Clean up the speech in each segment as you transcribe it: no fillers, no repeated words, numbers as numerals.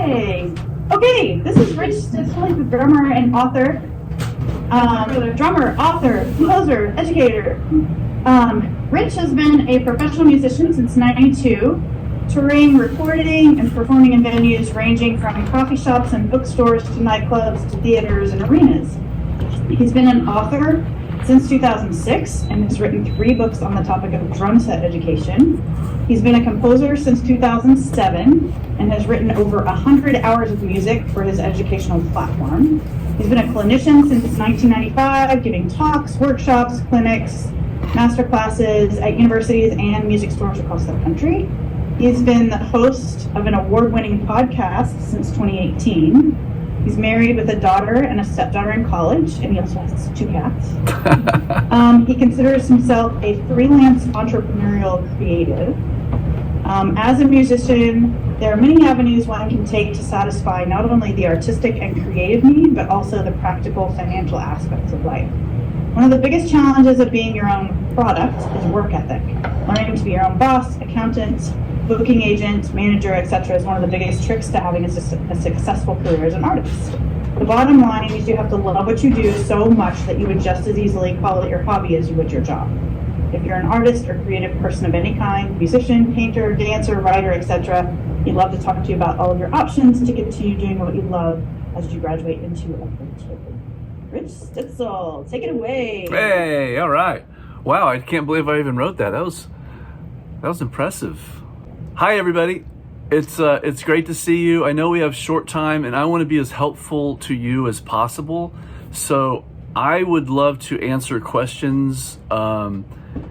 Yay! Okay, this is Rich Stitzel, the drummer and author. Drummer, author, composer, educator. Rich has been a professional musician since '92, touring, recording, and performing in venues ranging from coffee shops and bookstores to nightclubs to theaters and arenas. He's been an author since 2006 and has written 3 books on the topic of drum set education. He's been a composer since 2007 and has written over 100 hours of music for his educational platform. He's been a clinician since 1995, giving talks, workshops, clinics, master classes at universities and music stores across the country. He's been the host of an award-winning podcast since 2018. He's married with a daughter and a stepdaughter in college, and he also has 2 cats. He considers himself a freelance entrepreneurial creative. As a musician, there are many avenues one can take to satisfy not only the artistic and creative need, but also the practical financial aspects of life. One of the biggest challenges of being your own product is work ethic. Learning to be your own boss, accountant, booking agent, manager, etc. is one of the biggest tricks to having a successful career as an artist. The bottom line is you have to love what you do so much that you would just as easily call it your hobby as you would your job. If you're an artist or creative person of any kind, musician, painter, dancer, writer, etc., we'd love to talk to you about all of your options to continue doing what you love as you graduate into a career. Rich Stitzel, take it away. Hey, all right. Wow, I can't believe I even wrote that. That was impressive. Hi, everybody. It's great to see you. I know we have short time, and I want to be as helpful to you as possible. So I would love to answer questions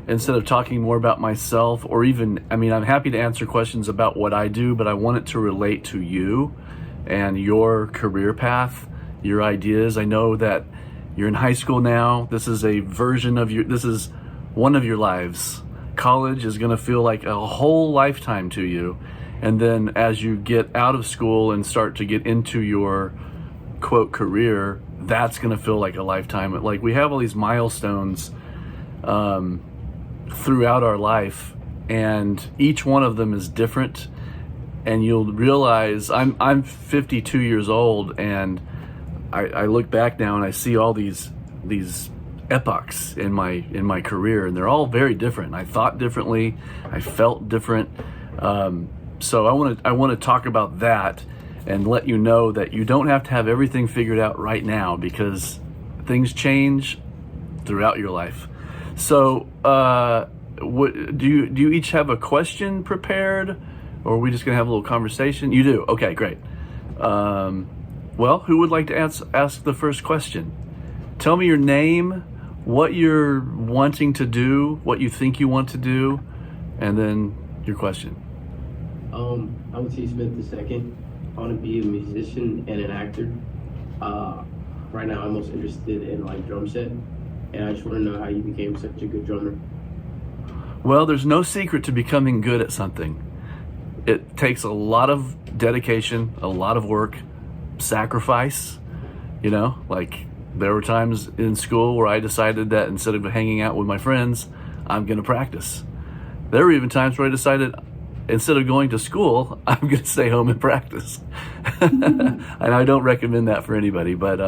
instead of talking more about myself, or even, I'm happy to answer questions about what I do, but I want it to relate to you and your career path, your ideas. I know that you're in high school now. This is a version of this is one of your lives. College is going to feel like a whole lifetime to you. And then as you get out of school and start to get into your quote career, that's going to feel like a lifetime. Like, we have all these milestones throughout our life, and each one of them is different. And you'll realize I'm 52 years old, and I look back now and I see all these epochs in my career, and they're all very different. I thought differently, I felt different. So I want to talk about that and let you know that you don't have to have everything figured out right now, because things change throughout your life. So do you each have a question prepared, or are we just gonna have a little conversation? You do? Okay, great. Well, who would like to ask the first question? Tell me your name, what you're wanting to do, what you think you want to do, and then your question. I'm T. Smith II. I want to be a musician and an actor. Right now, I'm most interested in drum set, and I just want to know how you became such a good drummer. Well, there's no secret to becoming good at something. It takes a lot of dedication, a lot of work, sacrifice. There were times in school where I decided that instead of hanging out with my friends, I'm going to practice. There were even times where I decided instead of going to school, I'm going to stay home and practice. And I don't recommend that for anybody, but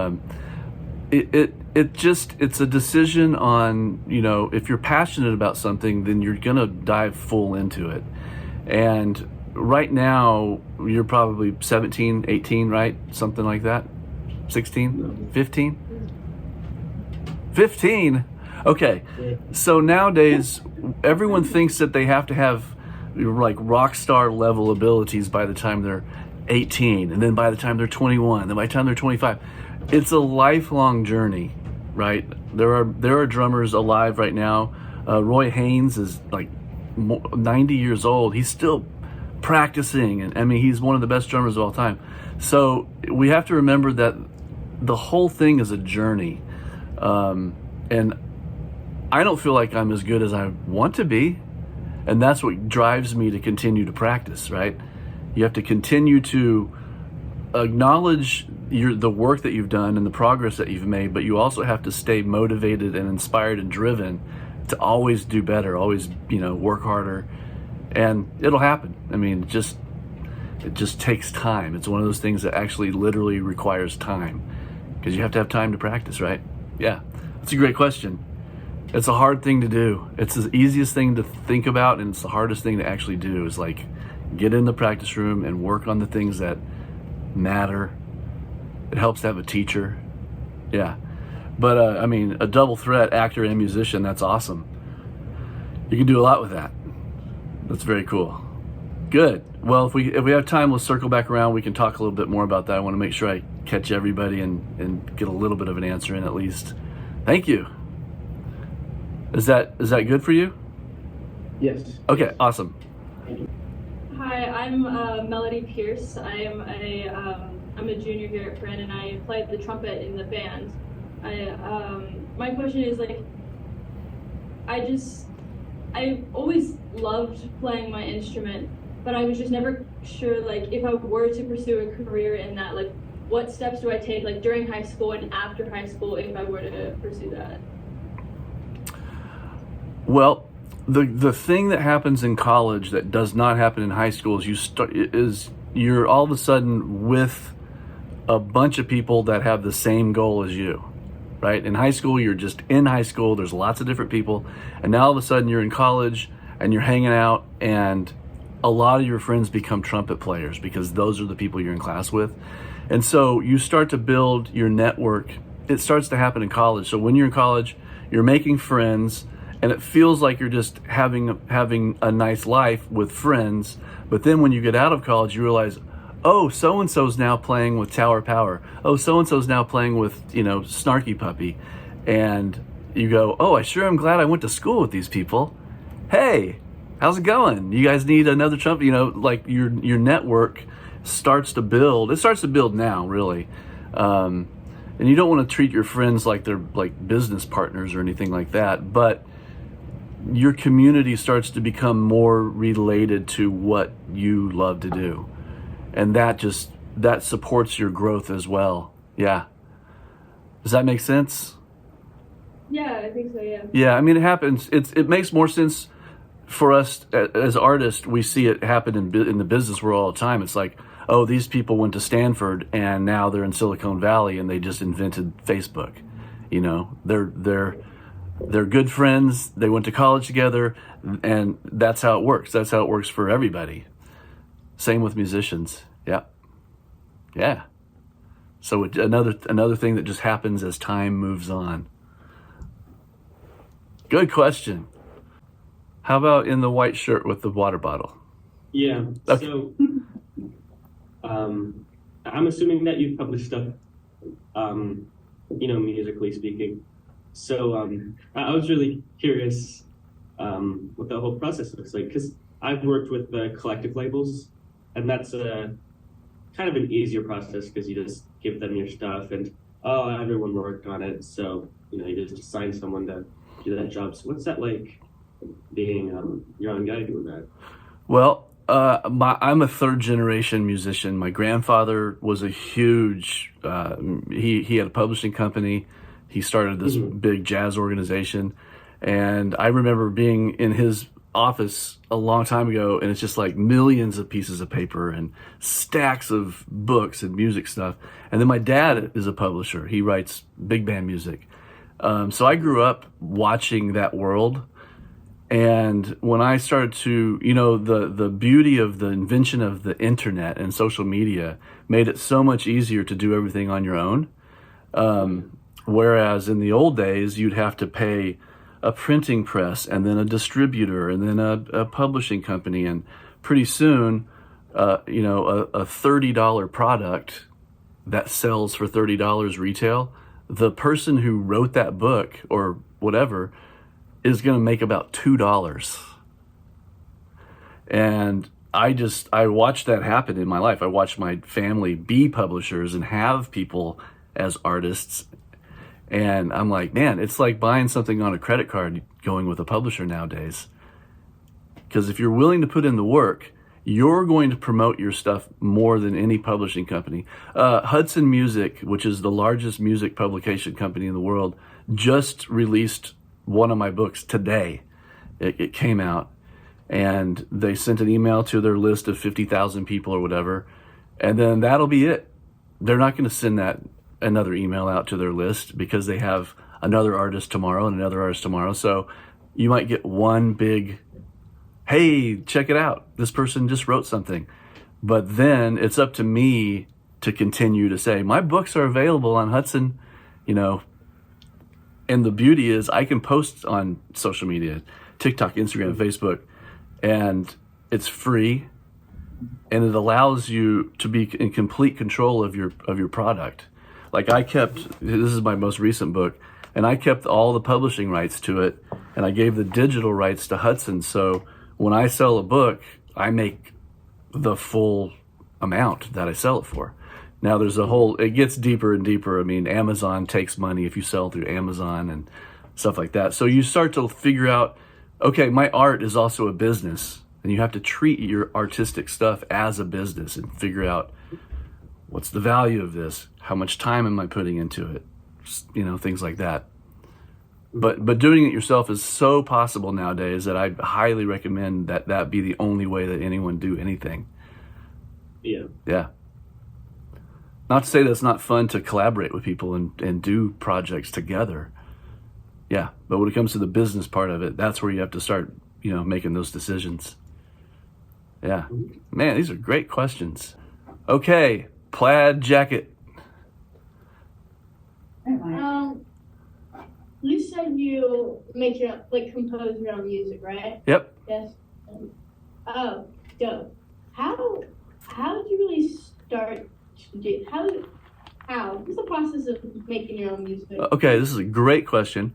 it's a decision on, if you're passionate about something, then you're going to dive full into it. And right now, you're probably 17, 18, right? Something like that? 16? 15? 15? Okay. So nowadays, everyone thinks that they have to have rock star level abilities by the time they're 18, and then by the time they're 21, and then by the time they're 25. It's a lifelong journey, right? There are drummers alive right now. Roy Haynes is 90 years old. He's still practicing, and he's one of the best drummers of all time. So we have to remember that the whole thing is a journey, and I don't feel like I'm as good as I want to be, and that's what drives me to continue to practice, right? You have to continue to acknowledge the work that you've done and the progress that you've made, but you also have to stay motivated and inspired and driven to always do better, always work harder, and it'll happen. It just takes time. It's one of those things that actually literally requires time, because you have to have time to practice, right? Yeah, that's a great question. It's a hard thing to do. It's the easiest thing to think about, and it's the hardest thing to actually do, is like get in the practice room and work on the things that matter. It helps to have a teacher. Yeah. But I mean, a double threat, actor and musician, that's awesome. You can do a lot with that. That's very cool. Good. Well, if we have time, let's circle back around. We can talk a little bit more about that. I want to make sure I catch everybody and get a little bit of an answer in at least. Thank you. Is that good for you? Yes. Okay, awesome. Hi, I'm Melody Pierce. I'm a junior here at Penn, and I play the trumpet in the band. My question is, like, I always loved playing my instrument, but I was just never sure, like, if I were to pursue a career in that, like, what steps do I take, like, during high school and after high school, if I were to pursue that? Well, the thing that happens in college that does not happen in high school is you're all of a sudden with a bunch of people that have the same goal as you, right? In high school, you're just in high school. There's lots of different people, and now all of a sudden you're in college and you're hanging out, and a lot of your friends become trumpet players because those are the people you're in class with. And so you start to build your network. It starts to happen in college. So when you're in college, you're making friends, and it feels like you're just having a nice life with friends. But then when you get out of college, you realize, oh, so-and-so's now playing with Tower Power. Oh, so-and-so's now playing with, Snarky Puppy. And you go, oh, I sure am glad I went to school with these people. Hey, how's it going? You guys need another trumpet? Like your network starts to build. It starts to build now, really. And you don't want to treat your friends like they're like business partners or anything like that. But your community starts to become more related to what you love to do. And that supports your growth as well. Yeah. Does that make sense? Yeah, I think so, yeah. Yeah, I mean, it happens. It makes more sense for us as artists. We see it happen in the business world all the time. It's like, oh, these people went to Stanford and now they're in Silicon Valley and they just invented Facebook. They're good friends. They went to college together, and that's how it works. That's how it works for everybody. Same with musicians. Yeah. So another thing that just happens as time moves on. Good question. How about in the white shirt with the water bottle? Yeah. Okay. So, I'm assuming that you've published stuff, musically speaking. So I was really curious what the whole process looks like, because I've worked with the collective labels, and that's kind of an easier process because you just give them your stuff and, oh, everyone worked on it. So, you just assign someone to do that job. So what's that like being your own guy doing that? Well, I'm a third generation musician. My grandfather was a huge, he had a publishing company. He started this big jazz organization. And I remember being in his office a long time ago, and it's just like millions of pieces of paper and stacks of books and music stuff. And then my dad is a publisher. He writes big band music. So I grew up watching that world. And when I started to, the beauty of the invention of the internet and social media made it so much easier to do everything on your own. Whereas in the old days, you'd have to pay a printing press and then a distributor and then a publishing company. And pretty soon, a $30 product that sells for $30 retail, the person who wrote that book or whatever is going to make about $2. And I watched that happen in my life. I watched my family be publishers and have people as artists. And I'm like, man, it's like buying something on a credit card going with a publisher nowadays. Because if you're willing to put in the work, you're going to promote your stuff more than any publishing company. Hudson Music, which is the largest music publication company in the world, just released one of my books today. It came out. and they sent an email to their list of 50,000 people or whatever, and then that'll be it. They're not going to send that another email out to their list because they have another artist tomorrow and another artist tomorrow. So you might get one big, hey, check it out, this person just wrote something. But then it's up to me to continue to say, my books are available on Hudson, you know. And the beauty is I can post on social media, TikTok, Instagram, Facebook, and it's free, and it allows you to be in complete control of your product. Like this is my most recent book, and I kept all the publishing rights to it, and I gave the digital rights to Hudson. So when I sell a book, I make the full amount that I sell it for. Now it gets deeper and deeper. I mean, Amazon takes money if you sell through Amazon and stuff like that. So you start to figure out, okay, my art is also a business, and you have to treat your artistic stuff as a business and figure out what's the value of this? How much time am I putting into it? You know, things like that. But doing it yourself is so possible nowadays that I highly recommend that be the only way that anyone do anything. Yeah. Yeah. Not to say that it's not fun to collaborate with people and do projects together. Yeah, but when it comes to the business part of it, that's where you have to start, you know, making those decisions. Yeah. Man, these are great questions. Okay, plaid jacket. You said you make your compose your own music, right? Yep. Yes. Oh, dope. How did you really start to do? How? What's the process of making your own music? Okay, this is a great question.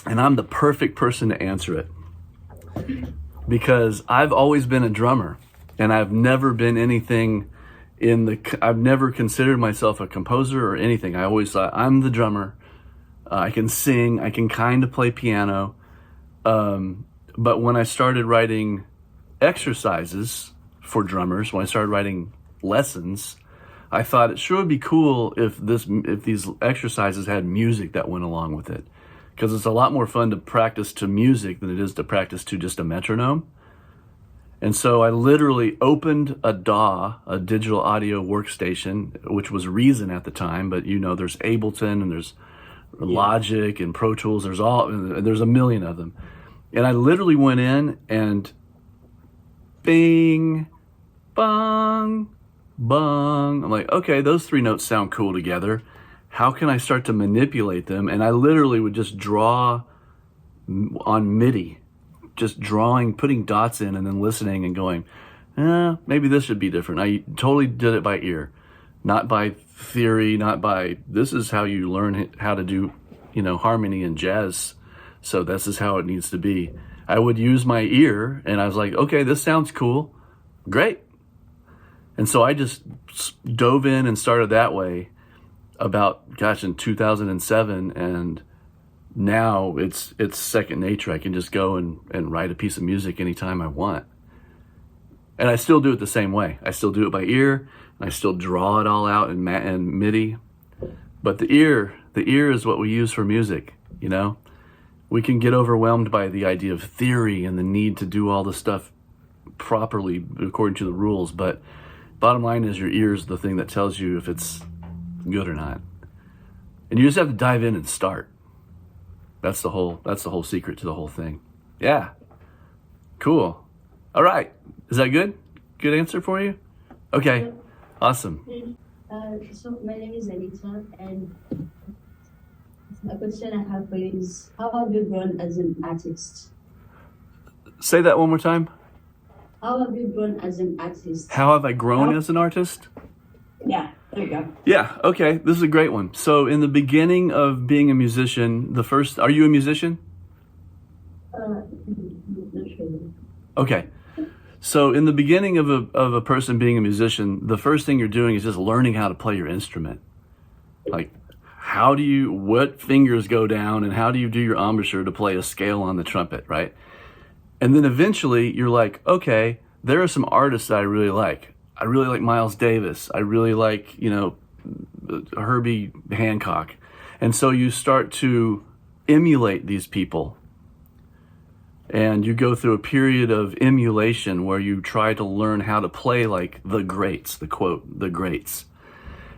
And I'm the perfect person to answer it. Because I've always been a drummer, and I've never been anything I've never considered myself a composer or anything. I always thought, I'm the drummer. I can sing, I can kind of play piano. But when I started writing exercises for drummers, when I started writing lessons, I thought it sure would be cool if these exercises had music that went along with it. Because it's a lot more fun to practice to music than it is to practice to just a metronome. And so I literally opened a DAW, a digital audio workstation, which was Reason at the time, but you know, there's Ableton and there's Logic and Pro Tools, there's a million of them. And I literally went in and bing, bong, bong. I'm like, okay, those three notes sound cool together. How can I start to manipulate them? And I literally would just draw on MIDI, just drawing, putting dots in and then listening and going, maybe this should be different. I totally did it by ear, not by theory, not by, this is how you learn how to do, you know, harmony and jazz. So this is how it needs to be. I would use my ear and I was like, okay, this sounds cool. Great. And so I just dove in and started that way in 2007, and now it's second nature. I can just go and write a piece of music anytime I want. And I still do it the same way. I still do it by ear, and I still draw it all out in MIDI. But the ear is what we use for music, you know? We can get overwhelmed by the idea of theory and the need to do all the stuff properly according to the rules, but bottom line is your ear is the thing that tells you if it's good or not. And you just have to dive in and start. That's the whole secret to the whole thing. Yeah. Cool. All right. Is that good? Good answer for you? Okay. Awesome. So my name is Anita, and a question I have for you is, how have you grown as an artist? Say that one more time. How have you grown as an artist? How have I grown as an artist? Yeah, there you go. Yeah, okay. This is a great one. So in the beginning of being a musician, are you a musician? Not really. Okay. So in the beginning of a person being a musician, the first thing you're doing is just learning how to play your instrument. Like, what fingers go down and how do you do your embouchure to play a scale on the trumpet, right? And then eventually you're like, okay, there are some artists that I really like. I really like Miles Davis. I really like, Herbie Hancock. And so you start to emulate these people. and you go through a period of emulation where you try to learn how to play like the greats, the quote, the greats.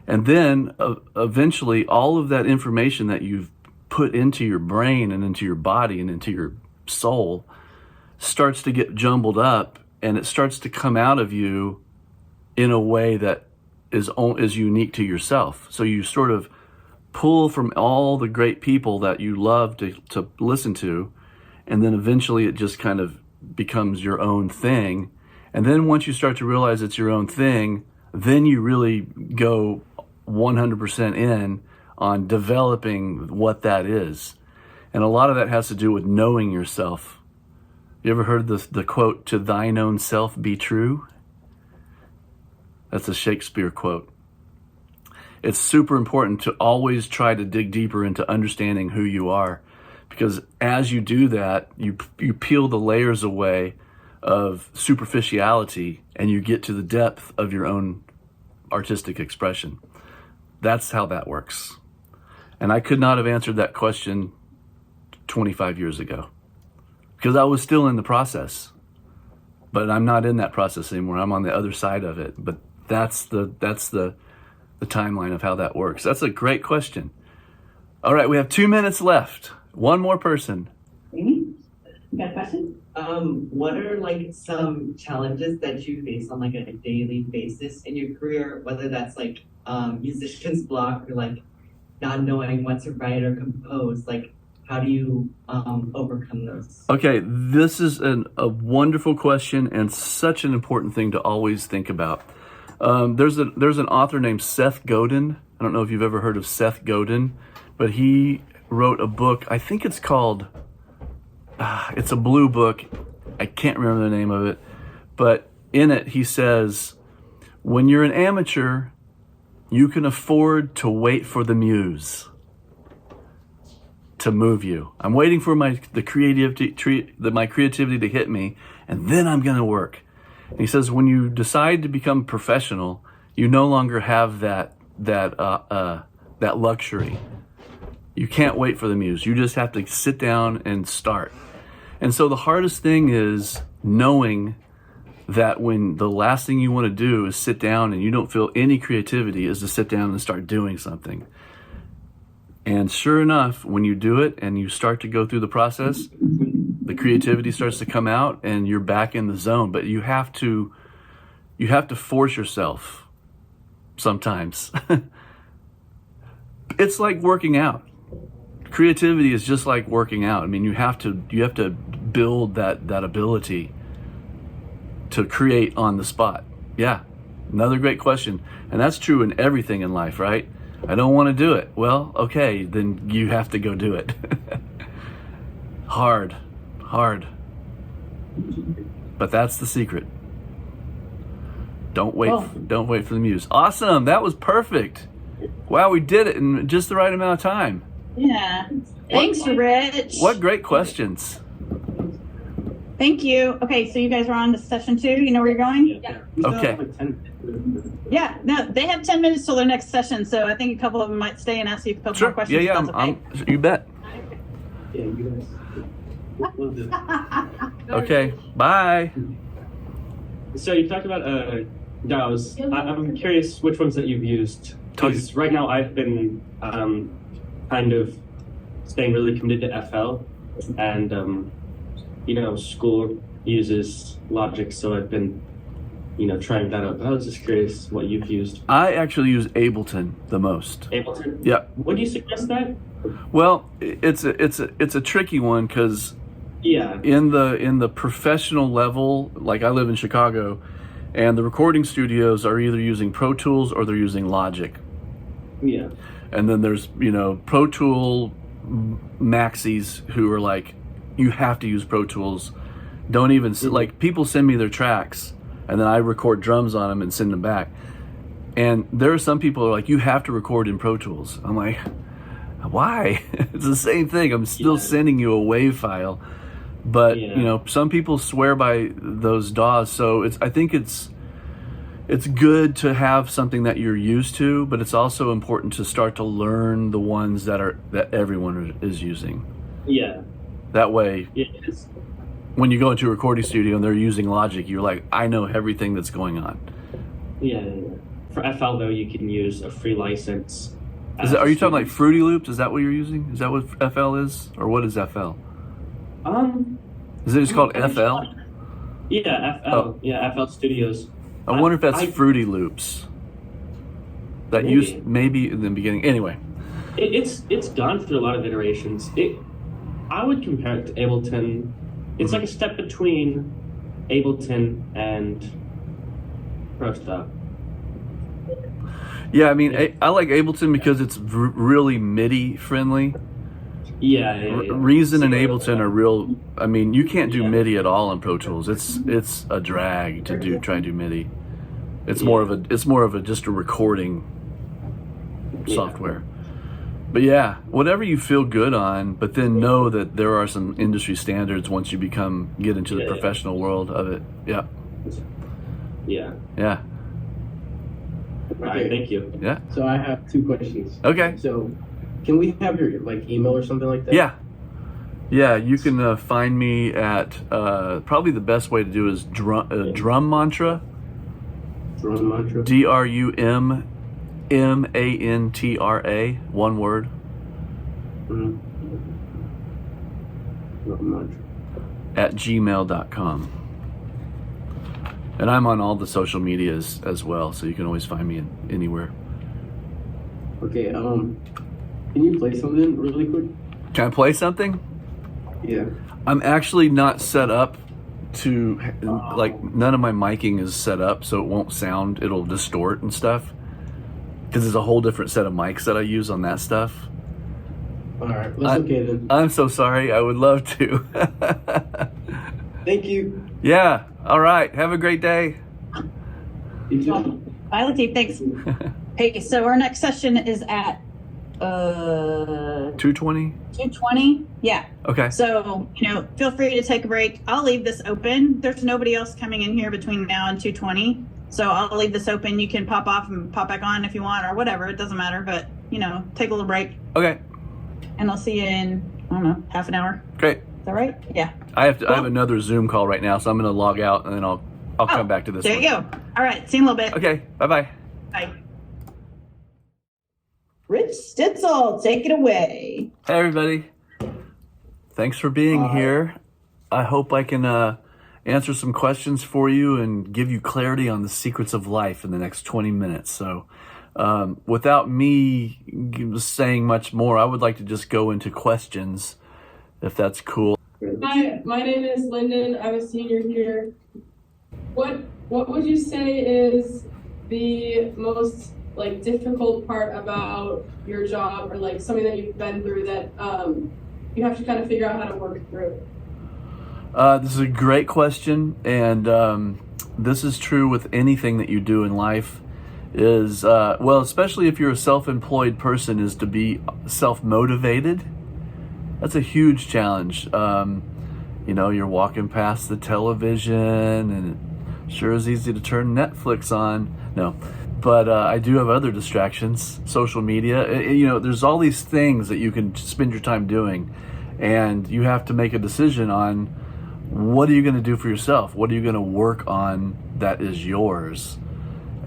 And then eventually all of that information that you've put into your brain and into your body and into your soul starts to get jumbled up, and it starts to come out of you in a way that is unique to yourself. So you sort of pull from all the great people that you love to listen to, and then eventually it just kind of becomes your own thing. And then once you start to realize it's your own thing, then you really go 100% in on developing what that is. And a lot of that has to do with knowing yourself. You ever heard the quote, "To thine own self be true"? That's a Shakespeare quote. It's super important to always try to dig deeper into understanding who you are, because as you do that, you peel the layers away of superficiality and you get to the depth of your own artistic expression. That's how that works. And I could not have answered that question 25 years ago because I was still in the process. But I'm not in that process anymore. I'm on the other side of it. But that's the timeline of how that works. That's a great question. All right, we have 2 minutes left. One more person. Amy, you got a question? What are like some challenges that you face on like a daily basis in your career, whether that's like musician's block or like not knowing what to write or compose? Like, how do you overcome those? Okay, this is a wonderful question and such an important thing to always think about. There's an author named Seth Godin. I don't know if you've ever heard of Seth Godin, but he wrote a book. I think it's called, it's a blue book. I can't remember the name of it, but in it he says, when you're an amateur, you can afford to wait for the muse to move you. I'm waiting for my creativity to hit me, and then I'm going to work. And he says, when you decide to become professional, you no longer have that luxury. You can't wait for the muse. You just have to sit down and start. And so the hardest thing is knowing that when the last thing you want to do is sit down and you don't feel any creativity, is to sit down and start doing something. And sure enough, when you do it and you start to go through the process, the creativity starts to come out and you're back in the zone. But you have to force yourself sometimes. It's like working out. Creativity is just like working out. I mean, you have to build that ability to create on the spot. Yeah, another great question. And that's true in everything in life, right? I don't want to do it. Well, okay, then you have to go do it. Hard. But that's the secret. Don't wait for the muse. Awesome, that was perfect. Wow, we did it in just the right amount of time. Yeah. Thanks, Rich. What great questions. Thank you. Okay, so you guys are on to session 2. You know where you're going? Yeah. Okay. Yeah. No, they have 10 minutes till their next session, so I think a couple of them might stay and ask you a couple Sure. more questions. Yeah, if that's okay. you bet. Yeah, you guys. We'll do. Okay, bye. So you talked about DAOs. I'm curious which ones that you've used. Because right now I've been kind of staying really committed to FL, and school uses Logic, so I've been trying that out. But I was just curious what you've used. I actually use Ableton the most. Ableton. Yeah. Would you suggest that? Well, it's a tricky one because Yeah. in the professional level, like I live in Chicago, and the recording studios are either using Pro Tools or they're using Logic. Yeah. And then there's, Pro Tool maxis who are like, you have to use Pro Tools. Don't even, like, people send me their tracks and then I record drums on them and send them back. And there are some people who are like, you have to record in Pro Tools. I'm like, why? It's the same thing. I'm still sending you a WAV file. But, some people swear by those DAWs. So I think it's good to have something that you're used to, but it's also important to start to learn the ones that everyone is using. Yeah. That way, Yeah. when you go into a recording studio and they're using Logic, you're like, I know everything that's going on. Yeah. For FL though, you can use a free license. Are you talking like Fruity Loops? Is that what you're using? Is that what FL is, or what is FL? Is it just called FL? Yeah, FL. Oh. Yeah, FL Studios. I wonder if that's Fruity Loops. That Maybe. used maybe in the beginning. Anyway, It's gone through a lot of iterations. I would compare it to Ableton. It's like a step between Ableton and Pro Stop. yeah, I mean, I like Ableton because it's really MIDI friendly. Yeah. Reason and Ableton are real. I mean, you can't do Yeah. MIDI at all in Pro Tools. It's a drag to try and do MIDI. It's more of a just a recording software. But yeah, whatever you feel good on, but then know that there are some industry standards once you get into the professional world of it. Yeah. Yeah. Yeah. All right, thank you. Yeah. So I have 2 questions. Okay. So, can we have your like email or something like that? Yeah. Yeah, you can find me at probably the best way to do is Drum Mantra. Drum Mantra. DRUMMANTRA, one word. Mhm. Drum Mantra. At gmail.com. And I'm on all the social medias as well, so you can always find me anywhere. Okay. Can you play something really quick? Can I play something? Yeah. I'm actually not set up to, like, none of my miking is set up, so it won't sound, it'll distort and stuff. Because there's a whole different set of mics that I use on that stuff. All right. That's okay then. I'm so sorry. I would love to. Thank you. Yeah. All right. Have a great day. You too. Bye, Latif. Thanks. Hey, so our next session is at 220? 2:20. Yeah. Okay. So, feel free to take a break. I'll leave this open. There's nobody else coming in here between now and 2:20. So I'll leave this open. You can pop off and pop back on if you want or whatever. It doesn't matter. But, take a little break. Okay. And I'll see you in, I don't know, half an hour. Great. Is that right? Yeah. I have another Zoom call right now, so I'm going to log out and then I'll come back to this There one. you go. All right. See you in a little bit. Okay. Bye-bye. Bye. Rich Stitzel, take it away. Hey, everybody. Thanks for being here. I hope I can answer some questions for you and give you clarity on the secrets of life in the next 20 minutes. So without me saying much more, I would like to just go into questions, if that's cool. Hi, my name is Lyndon. I'm a senior here. What would you say is the most difficult part about your job, or something that you've been through that you have to kind of figure out how to work through? This is a great question, and this is true with anything that you do in life. Especially if you're a self-employed person, is to be self-motivated. That's a huge challenge. You're walking past the television, and it sure is easy to turn Netflix on. No. But I do have other distractions, social media. There's all these things that you can spend your time doing, and you have to make a decision on what are you going to do for yourself? What are you going to work on that is yours?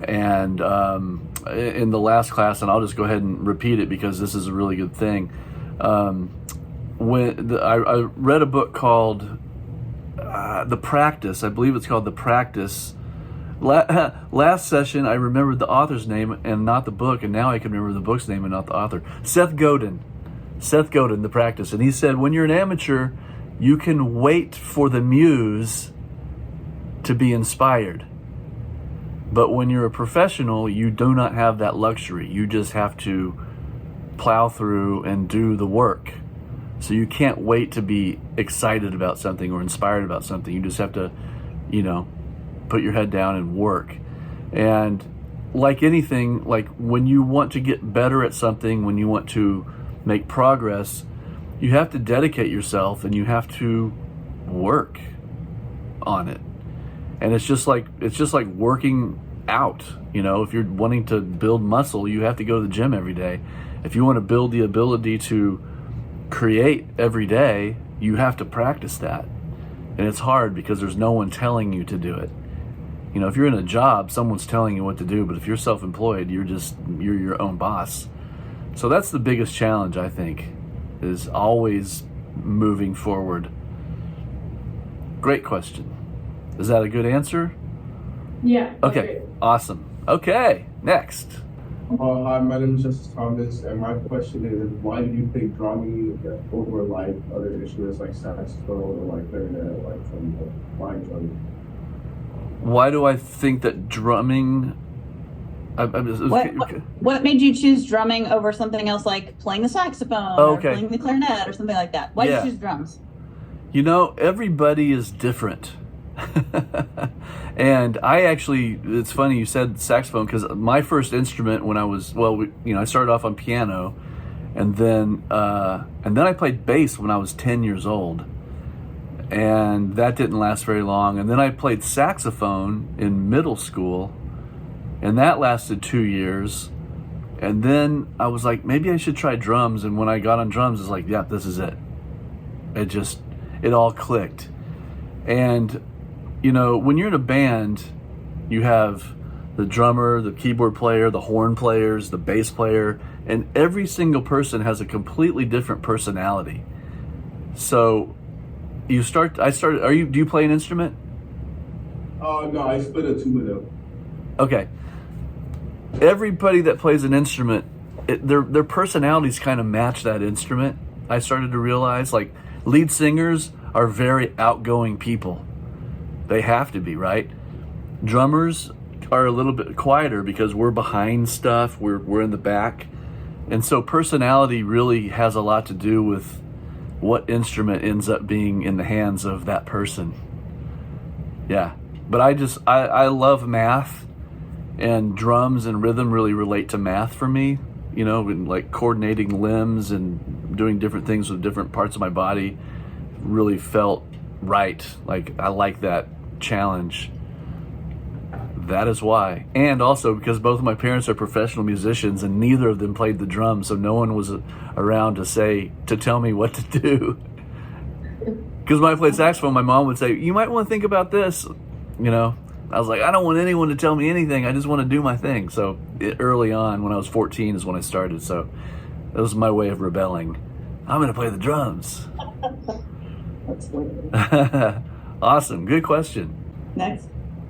And in the last class, and I'll just go ahead and repeat it because this is a really good thing. I read a book called The Practice. I believe it's called The Practice. Last session, I remembered the author's name and not the book, and now I can remember the book's name and not the author. Seth Godin, The Practice. And he said, when you're an amateur, you can wait for the muse to be inspired. But when you're a professional, you do not have that luxury. You just have to plow through and do the work. So you can't wait to be excited about something or inspired about something. You just have to, put your head down and work. And like anything, when you want to get better at something, when you want to make progress, you have to dedicate yourself and you have to work on it. And it's just like working out. If you're wanting to build muscle, you have to go to the gym every day. If you want to build the ability to create every day, you have to practice that. And it's hard because there's no one telling you to do it. You know, if you're in a job, someone's telling you what to do, but if you're self-employed, you're your own boss. So that's the biggest challenge, I think, is always moving forward. Great question. Is that a good answer? Yeah. Okay, awesome. Okay, next. Hi, my name is Justice Thomas, and my question is, why do you pick drumming over like other instruments like saxophone or like clarinet, like from line drumming? Why do I think that drumming? What made you choose drumming over something else like playing the saxophone or playing the clarinet or something like that? Why did you choose drums? You know, everybody is different. And I actually, it's funny you said saxophone, because my first instrument when I was, I started off on piano, and then I played bass when I was 10 years old, and that didn't last very long. And then I played saxophone in middle school, and that lasted 2 years. And then I was like, maybe I should try drums. And when I got on drums, it's like, yeah, this is it. It all clicked. And you know, when you're in a band, you have the drummer, the keyboard player, the horn players, the bass player, and every single person has a completely different personality. So do you play an instrument? No, I split a tuba. Okay. Everybody that plays an instrument, their personalities kind of match that instrument. I started to realize, like, lead singers are very outgoing people. They have to be, right? Drummers are a little bit quieter because we're behind stuff, we're in the back. And so personality really has a lot to do with what instrument ends up being in the hands of that person. Yeah. But I love math, and drums and rhythm really relate to math for me, you know, and like coordinating limbs and doing different things with different parts of my body really felt right. Like, I like that challenge. That is why. And also because both of my parents are professional musicians and neither of them played the drums, so no one was around to tell me what to do. Because when I played saxophone, my mom would say, you might want to think about this, you know. I was like, I don't want anyone to tell me anything, I just want to do my thing. So early on, when I was 14 is when I started, so that was my way of rebelling. I'm going to play the drums. That's weird. Awesome, good question. Next.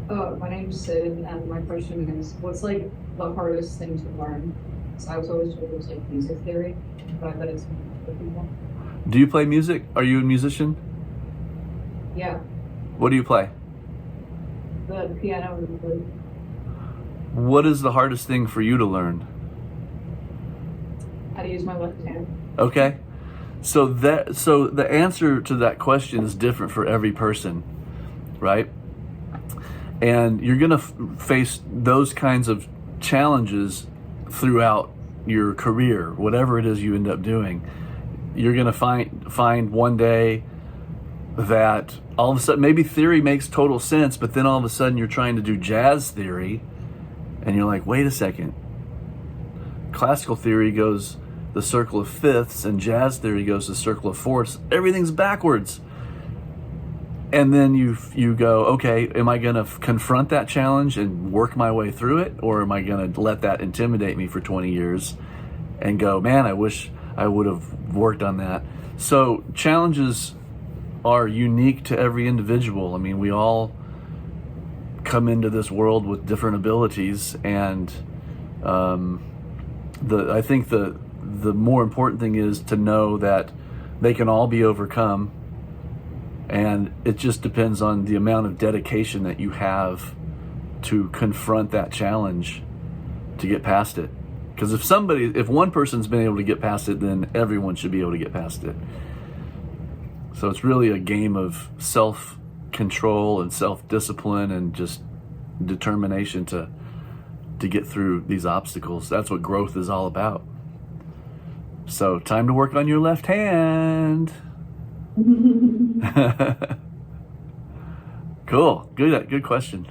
My name's Sid, and my question is, what's like the hardest thing to learn? So I was always told it was like music theory, but I bet it's for people. Do you play music? Are you a musician? Yeah, What do you play? the piano and the flute. What is the hardest thing for you to learn? How to use my left hand. Okay. So the answer to that question is different for every person, right? And you're going to face those kinds of challenges throughout your career, whatever it is you end up doing. You're going to find one day that all of a sudden maybe theory makes total sense, but then all of a sudden you're trying to do jazz theory and you're like, wait a second. Classical theory goes the circle of fifths and jazz theory goes the circle of fourths. Everything's backwards. And then you go, okay, am I going to confront that challenge and work my way through it? Or am I going to let that intimidate me for 20 years and go, man, I wish I would have worked on that. So challenges are unique to every individual. I mean, we all come into this world with different abilities, and I think the more important thing is to know that they can all be overcome, and it just depends on the amount of dedication that you have to confront that challenge to get past it. Because if one person's been able to get past it, then everyone should be able to get past it. So it's really a game of self-control and self-discipline and just determination to get through these obstacles. That's what growth is all about. So time to work on your left hand. Cool. Good question.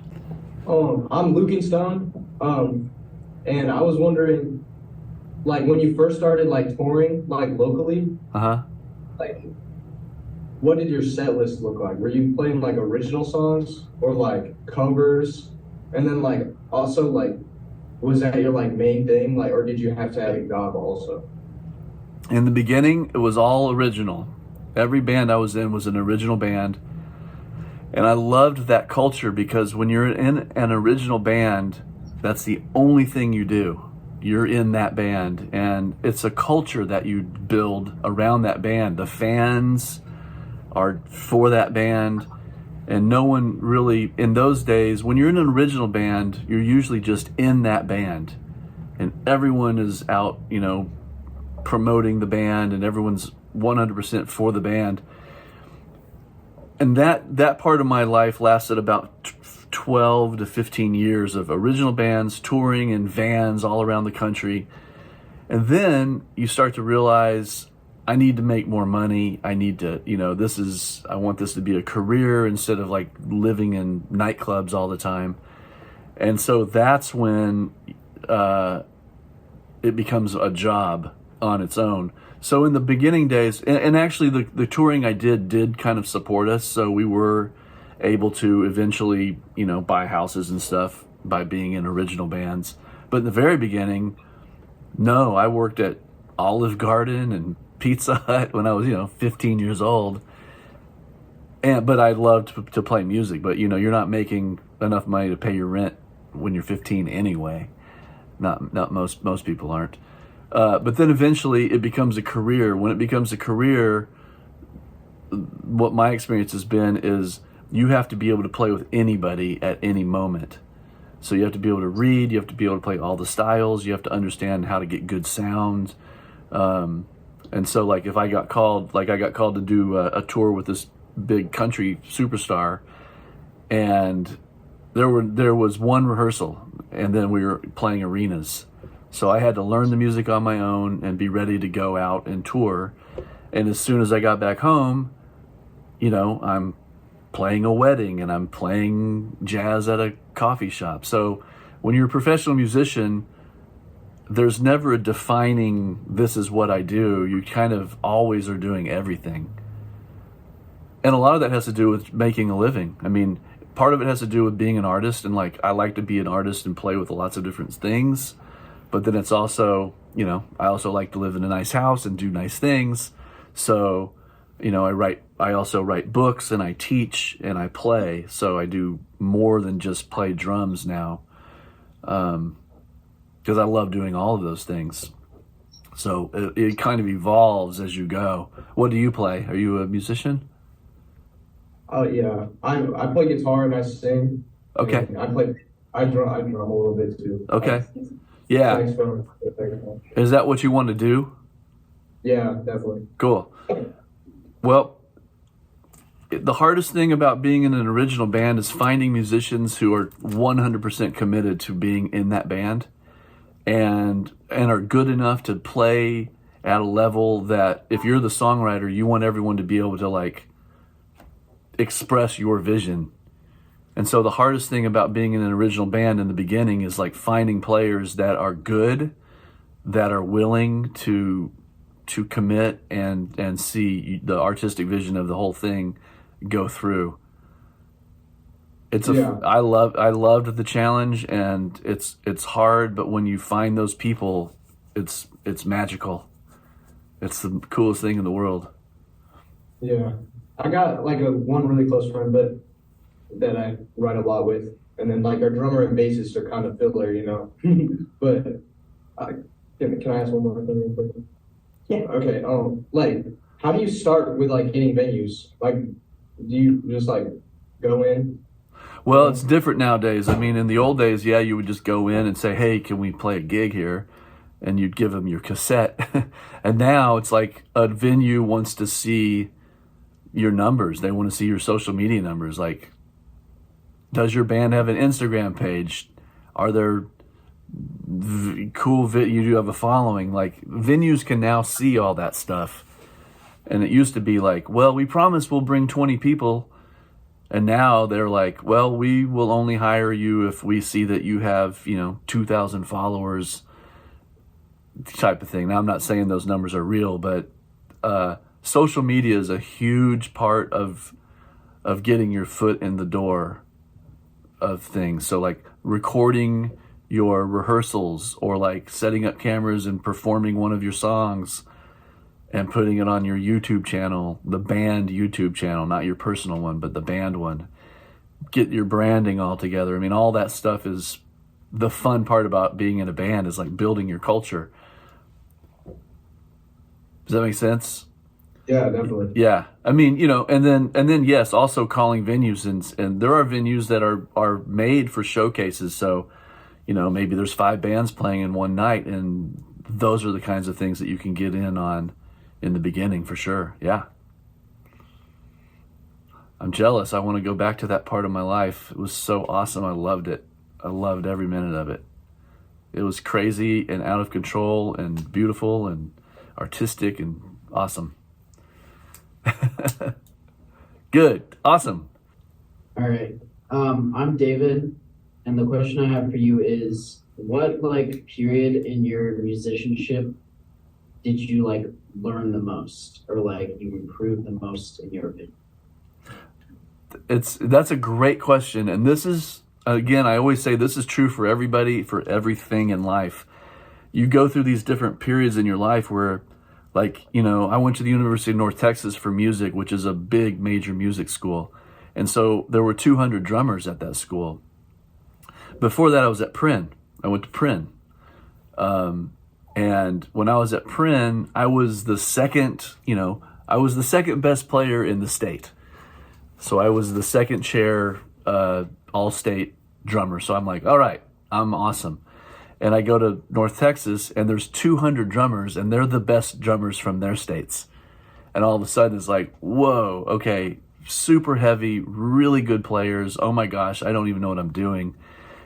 I'm Lukenstein. And I was wondering, like, when you first started like touring, like locally, like what did your set list look like? Were you playing like original songs or like covers? And then like also like was that your like main thing? Like or did you have to have a job also? In the beginning, it was all original. Every band I was in was an original band. And I loved that culture because when you're in an original band, that's the only thing you do. You're in that band, and it's a culture that you build around that band. The fans are for that band, and no one really, in those days, when you're in an original band, you're usually just in that band, and everyone is out, you know, promoting the band, and everyone's 100% for the band. And that part of my life lasted about 12 to 15 years of original bands touring in vans all around the country. And then you start to realize I need to make more money. I need to, you know, I want this to be a career instead of like living in nightclubs all the time. And so that's when it becomes a job on its own. So in the beginning days, and actually the touring I did kind of support us. So we were able to eventually, you know, buy houses and stuff by being in original bands. But in the very beginning, no, I worked at Olive Garden and Pizza Hut when I was, you know, 15 years old. But I loved to play music. But, you know, you're not making enough money to pay your rent when you're 15 anyway. Not most people aren't. But then eventually it becomes a career. When it becomes a career, what my experience has been is you have to be able to play with anybody at any moment. So you have to be able to read, you have to be able to play all the styles, you have to understand how to get good sound. And so like if I got called to do a tour with this big country superstar, and there was one rehearsal, and then we were playing arenas. So I had to learn the music on my own and be ready to go out and tour. And as soon as I got back home, you know, I'm playing a wedding and I'm playing jazz at a coffee shop. So when you're a professional musician, there's never a defining, this is what I do. You kind of always are doing everything. And a lot of that has to do with making a living. I mean, part of it has to do with being an artist. And like, I like to be an artist and play with lots of different things. But then it's also, you know, I also like to live in a nice house and do nice things. So, you know, I also write books and I teach and I play. So I do more than just play drums now. Because I love doing all of those things. So it kind of evolves as you go. What do you play? Are you a musician? Oh yeah, I play guitar and I sing. Okay. I drum a little bit too. Okay. Yeah. Is that what you want to do? Yeah, definitely. Cool. Well, the hardest thing about being in an original band is finding musicians who are 100% committed to being in that band and are good enough to play at a level that if you're the songwriter, you want everyone to be able to like express your vision. And so the hardest thing about being in an original band in the beginning is like finding players that are good, that are willing to commit and see the artistic vision of the whole thing go through. I loved the challenge, and it's hard, but when you find those people, it's magical. It's the coolest thing in the world. Yeah. I got like one really close friend, but that I write a lot with, and then like our drummer and bassist are kind of filler, you know. But can I ask one more thing real quick? Yeah. Okay. Like, how do you start with like getting venues? Like, do you just like go in? Well, it's different nowadays. I mean, in the old days, yeah, you would just go in and say, "Hey, can we play a gig here?" And you'd give them your cassette. And now it's like a venue wants to see your numbers. They want to see your social media numbers. Like, does your band have an Instagram page? Are there cool you do have a following? Like, venues can now see all that stuff. And it used to be like, well, we promise we'll bring 20 people. And now they're like, well, we will only hire you if we see that you have, 2,000 followers type of thing. Now, I'm not saying those numbers are real, but social media is a huge part of getting your foot in the door of things. So like recording your rehearsals, or like setting up cameras and performing one of your songs and putting it on your YouTube channel, the band YouTube channel, not your personal one, but the band one. Get your branding all together. I mean, all that stuff is the fun part about being in a band, is like building your culture. Does that make sense? Yeah, definitely. Yeah. I mean, you know, and then yes, also calling venues, and there are venues that are made for showcases. So, you know, maybe there's 5 bands playing in one night, and those are the kinds of things that you can get in on in the beginning for sure. Yeah. I'm jealous. I want to go back to that part of my life. It was so awesome. I loved it. I loved every minute of it. It was crazy and out of control and beautiful and artistic and awesome. Good. Awesome. All right. I'm David, and the question I have for you is, what like period in your musicianship did you like learn the most, or like you improved the most in your opinion? That's a great question, and this is, again, I always say this is true for everybody, for everything in life. You go through these different periods in your life where, like, you know, I went to the University of North Texas for music, which is a big major music school. And so there were 200 drummers at that school. Before that, I was at Prynne. I went to Prynne. And when I was at Prynne, I was the second best player in the state. So I was the second chair all-state drummer. So I'm like, all right, I'm awesome. And I go to North Texas, and there's 200 drummers, and they're the best drummers from their states. And all of a sudden, it's like, whoa, okay, super heavy, really good players. Oh my gosh, I don't even know what I'm doing.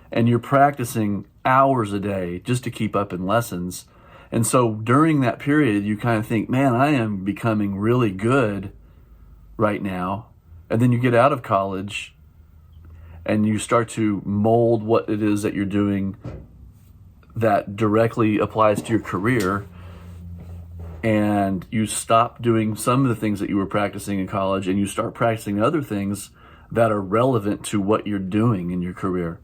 And you're practicing hours a day just to keep up in lessons. And so during that period, you kind of think, man, I am becoming really good right now. And then you get out of college, and you start to mold what it is that you're doing that directly applies to your career, and you stop doing some of the things that you were practicing in college, and you start practicing other things that are relevant to what you're doing in your career,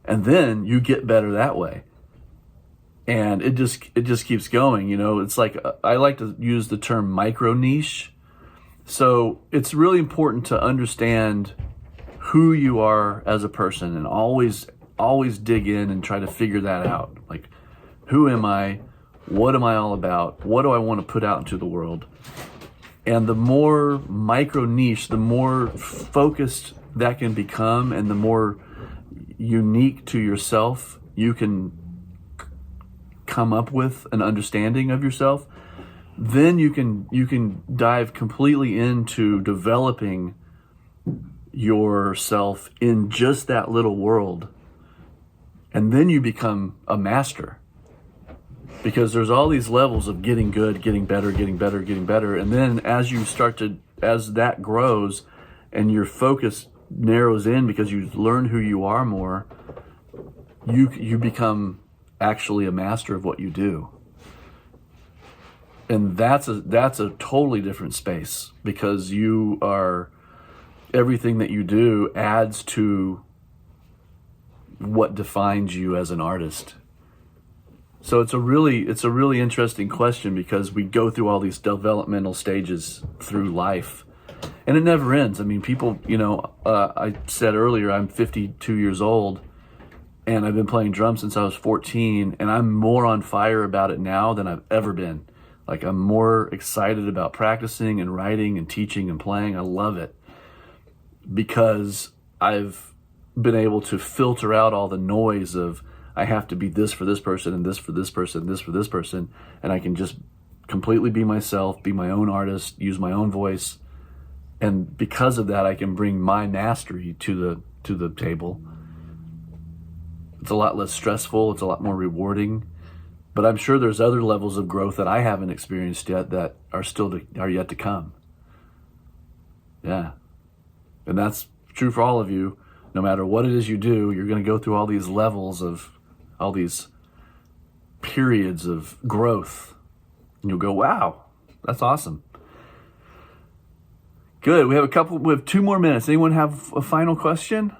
and then you get better that way. And it just keeps going. You know, it's like, I like to use the term micro niche. So it's really important to understand who you are as a person, and always dig in and try to figure that out. Like, who am I? What am I all about? What do I want to put out into the world? And the more micro niche, the more focused that can become, and the more unique to yourself you can come up with an understanding of yourself, then you can dive completely into developing yourself in just that little world. And then you become a master, because there's all these levels of getting good, getting better. And then as that grows and your focus narrows in because you learn who you are more, you become actually a master of what you do. And that's a totally different space, because everything that you do adds to what defines you as an artist. So it's a really interesting question, because we go through all these developmental stages through life, and it never ends. I mean, people, you know, I said earlier, I'm 52 years old, and I've been playing drums since I was 14, and I'm more on fire about it now than I've ever been. Like, I'm more excited about practicing and writing and teaching and playing. I love it, because I've been able to filter out all the noise of, I have to be this for this person, and this for this person, and this for this person, and I can just completely be myself, be my own artist, use my own voice. And because of that, I can bring my mastery to the table. It's a lot less stressful, it's a lot more rewarding. But I'm sure there's other levels of growth that I haven't experienced yet that are yet to come. Yeah. And that's true for all of you. No matter what it is you do, you're going to go through all these levels of, all these periods of growth. And you'll go, wow, that's awesome. Good. We have 2 more minutes. Anyone have a final question?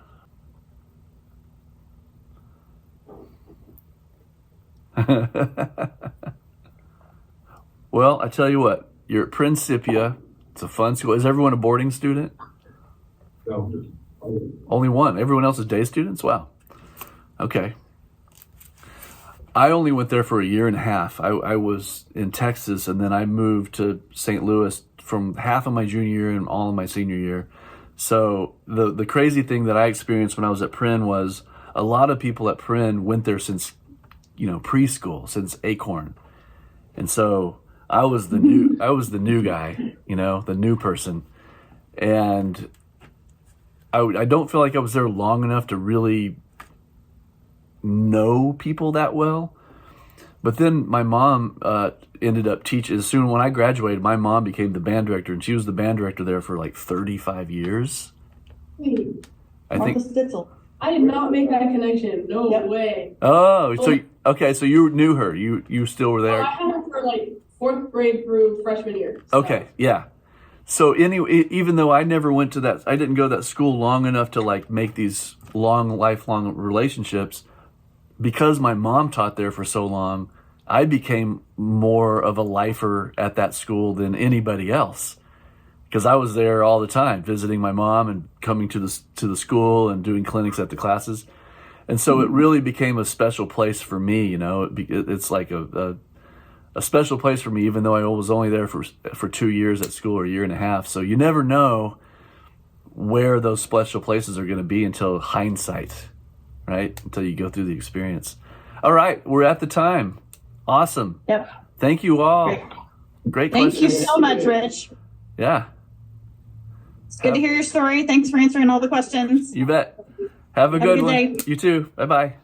Well, I tell you what, you're at Principia. It's a fun school. Is everyone a boarding student? No. Only one. Everyone else is day students? Wow. Okay. I only went there for a year and a half. I was in Texas, and then I moved to St. Louis from half of my junior year and all of my senior year. So the crazy thing that I experienced when I was at Prin was a lot of people at Prin went there since, preschool, since Acorn. And so I was the new guy, the new person. And I don't feel like I was there long enough to really know people that well. But then my mom ended up teaching. As soon when I graduated, my mom became the band director, and she was the band director there for like 35 years. I think. Martha Stitzel. I did not make that connection. No way. Oh, so you knew her. You still were there. I had her for like 4th grade through freshman year. So. Okay, yeah. So anyway, even though I never went to that, I didn't go to that school long enough to like make these lifelong relationships. Because my mom taught there for so long, I became more of a lifer at that school than anybody else. Because I was there all the time, visiting my mom and coming to the school and doing clinics at the classes. And so it really became a special place for me. It's like a special place for me, even though I was only there for 2 years at school, or a year and a half. So you never know where those special places are going to be until hindsight, right? Until you go through the experience. All right, we're at the time. Awesome. Yep. Thank you all. Great Thank questions. you so much, Rich. Yeah. It's good to hear your story. Thanks for answering all the questions. You bet. Have a Have a good good one. day. You too. Bye-bye.